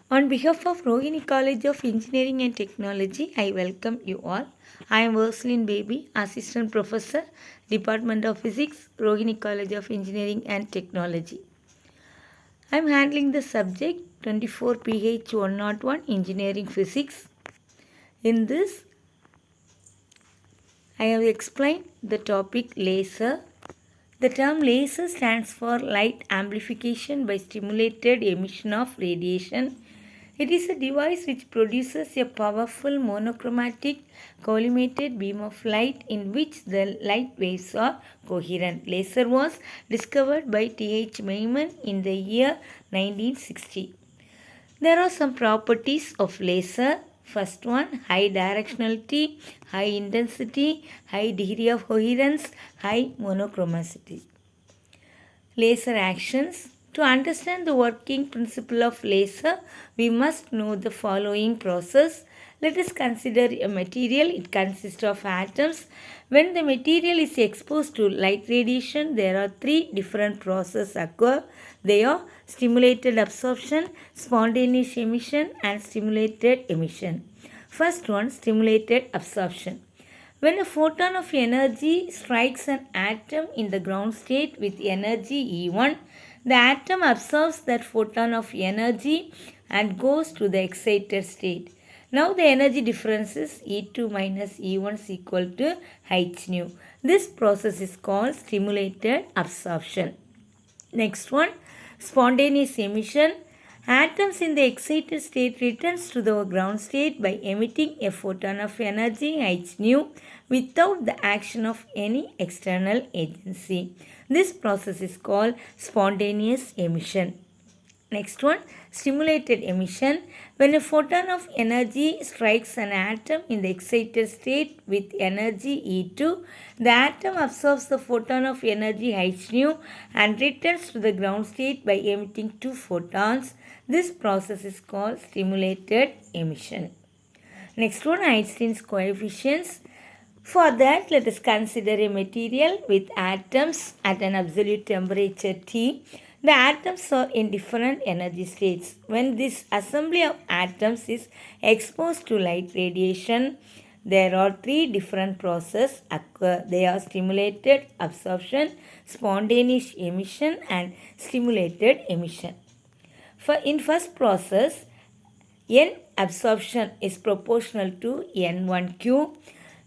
On behalf of Rohini College of Engineering and Technology, I welcome you all. I am Ursuline Baby, Assistant Professor, Department of Physics, Rohini College of Engineering and Technology. I am handling the subject 24 PH 101 Engineering Physics. In this, I have explained the topic laser. The term laser stands for light amplification by stimulated emission of radiation. It is a device which produces a powerful monochromatic collimated beam of light in which the light waves are coherent. Laser was discovered by T.H. Maiman in the year 1960. There are some properties of laser. First one, high directionality, high intensity, high degree of coherence, high monochromicity. Laser actions. To understand the working principle of laser, we must know the following process. Let us consider a material. It consists of atoms. When the material is exposed to light radiation, there are three different processes occur. They are stimulated absorption, spontaneous emission, and stimulated emission. First one, stimulated absorption. When a photon of energy strikes an atom in the ground state with energy E1, the atom absorbs that photon of energy and goes to the excited state. Now the energy difference is E2 minus E1 is equal to h nu. This process is called stimulated absorption. Next one, spontaneous emission. Atoms in the excited state returns to the ground state by emitting a photon of energy h nu without the action of any external agency. This process is called spontaneous emission. Next one, stimulated emission. When a photon of energy strikes an atom in the excited state with energy E2, the atom absorbs the photon of energy h nu and returns to the ground state by emitting two photons. This process is called stimulated emission. Next one, Einstein's coefficients. For that, let us consider a material with atoms at an absolute temperature T. The atoms are in different energy states. When this assembly of atoms is exposed to light radiation, there are three different processes occur. They are stimulated absorption, spontaneous emission, and stimulated emission. In first process, N absorption is proportional to N1Q.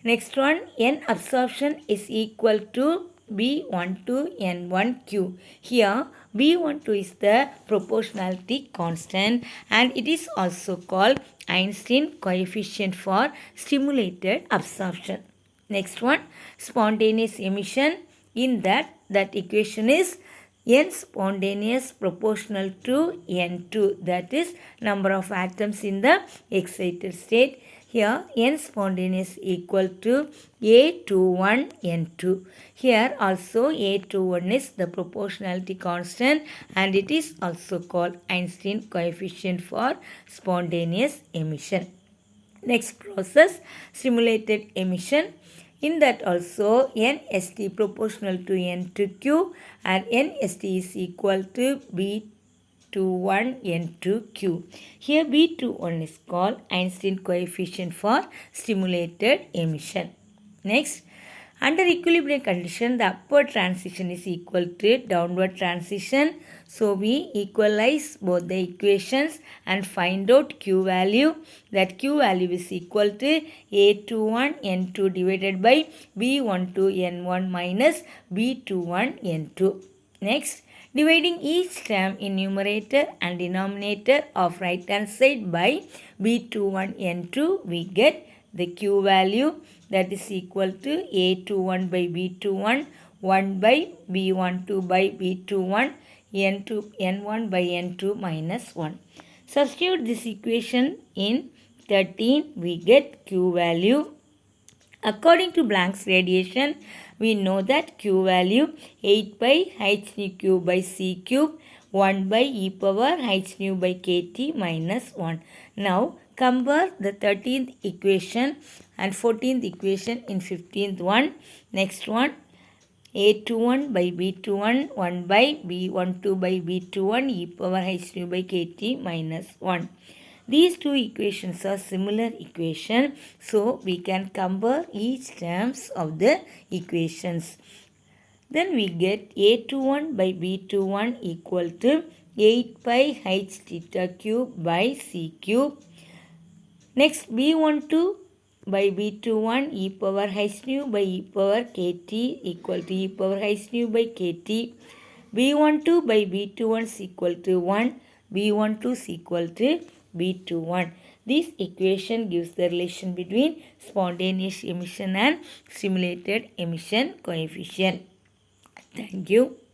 Next one, N absorption is equal to B12 N1Q. Here, B12 is the proportionality constant and it is also called Einstein coefficient for stimulated absorption. Next one, spontaneous emission. In that equation is N spontaneous proportional to N2, that is number of atoms in the excited state. Here N spontaneous equal to A21 N2. Here also A21 is the proportionality constant and it is also called Einstein coefficient for spontaneous emission. Next process, stimulated emission. In that also NST proportional to N2Q and NST is equal to B21 N2Q. Here B21 is called Einstein coefficient for stimulated emission. Next, under equilibrium condition, the upward transition is equal to downward transition. So we equalize both the equations and find out Q value. That Q value is equal to A21 N2 divided by B12 N1 minus B21 N2. Next, dividing each term in numerator and denominator of right hand side by B21 N2, we get the Q value that is equal to A21 by B21, 1 by B12 by B21, N1 by N2 minus 1. Substitute this equation in 13, we get Q value. According to Planck's radiation, we know that Q value 8 by h nu cube by c cube, 1 by e power h nu by kt minus 1. Now, compare the 13th equation and 14th equation in 15th one. Next one, A21 by B21 1 by B12 by B21 e power h2 by kt minus 1. These two equations are similar equation, so we can compare each terms of the equations. Then we get A21 by B21 equal to 8 pi h theta cube by c cube. Next B12 by B21 e power h nu by e power kt equal to e power h nu by kt. B12 by B21 is equal to 1. B12 is equal to B21. This equation gives the relation between spontaneous emission and stimulated emission coefficient. Thank you.